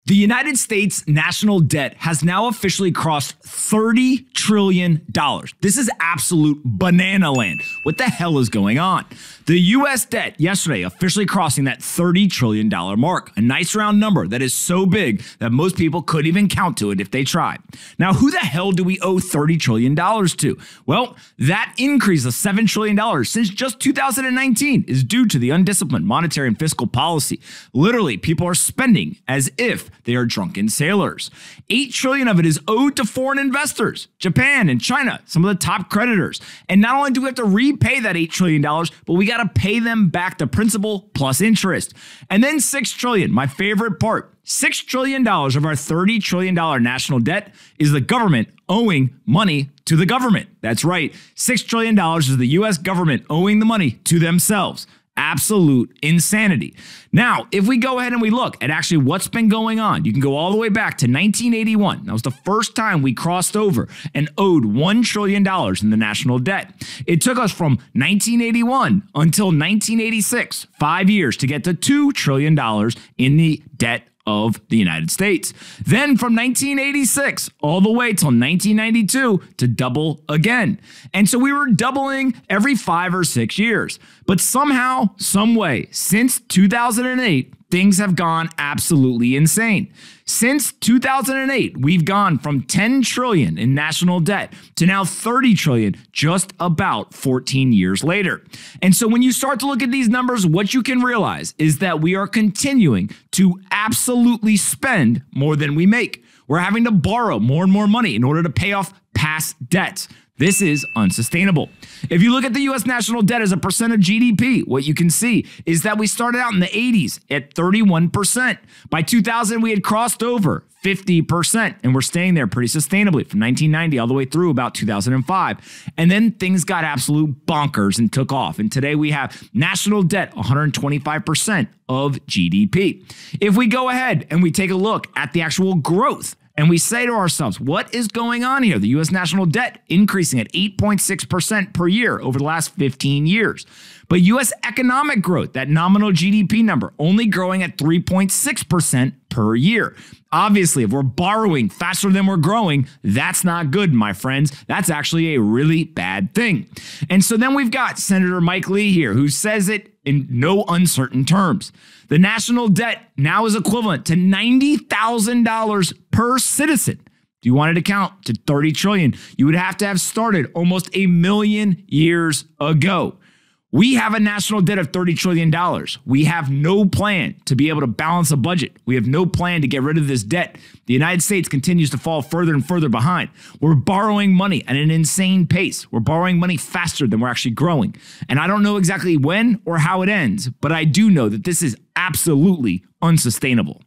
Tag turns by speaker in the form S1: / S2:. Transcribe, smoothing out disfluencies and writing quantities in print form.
S1: The United States national debt has now officially crossed $30 trillion. This is absolute banana land. What the hell is going on? The U.S. debt yesterday officially crossing that $30 trillion mark, a nice round number that is so big that most people couldn't even count to it if they tried. Now, who the hell do we owe $30 trillion to? Well, that increase of $7 trillion since just 2019 is due to the undisciplined monetary and fiscal policy. Literally, people are spending as if they are drunken sailors. $8 trillion of it is owed to foreign investors, Japan and China, some of the top creditors. And not only do we have to repay that $8 trillion, but we got to pay them back the principal plus interest. And then $6 trillion, my favorite part. $6 trillion of our $30 trillion national debt is the government owing money to the government. That's right. $6 trillion is the U.S. government owing the money to themselves. Absolute insanity. Now, if we go ahead and we look at actually what's been going on, you can go all the way back to 1981. That was the first time we crossed over and owed $1 trillion in the national debt. It took us from 1981 until 1986, 5 years, to get to $2 trillion in the debt of the United States. Then from 1986 all the way till 1992 to double again. And so we were doubling every 5 or 6 years. But somehow, some way, since 2008, things have gone absolutely insane. Since 2008, we've gone from $10 trillion in national debt to now $30 trillion just about 14 years later. And so when you start to look at these numbers, what you can realize is that we are continuing to absolutely spend more than we make. We're having to borrow more and more money in order to pay off past debts. This is unsustainable. If you look at the U.S. national debt as a percent of GDP, what you can see is that we started out in the 80s at 31%. By 2000, we had crossed over 50%, and we're staying there pretty sustainably from 1990 all the way through about 2005. And then things got absolute bonkers and took off. And today we have national debt 125% of GDP. If we go ahead and we take a look at the actual growth, and we say to ourselves, what is going on here? The U.S. national debt increasing at 8.6% per year over the last 15 years. But U.S. economic growth, that nominal GDP number, only growing at 3.6% per year. Obviously, if we're borrowing faster than we're growing, that's not good, my friends. That's actually a really bad thing. And so then we've got Senator Mike Lee here, who says it in no uncertain terms. The national debt now is equivalent to $90,000 per citizen. If you wanted to count to 30 trillion, you would have to have started almost a million years ago. We have a national debt of $30 trillion. We have no plan to be able to balance a budget. We have no plan to get rid of this debt. The United States continues to fall further and further behind. We're borrowing money at an insane pace. We're borrowing money faster than we're actually growing. And I don't know exactly when or how it ends, but I do know that this is absolutely unsustainable.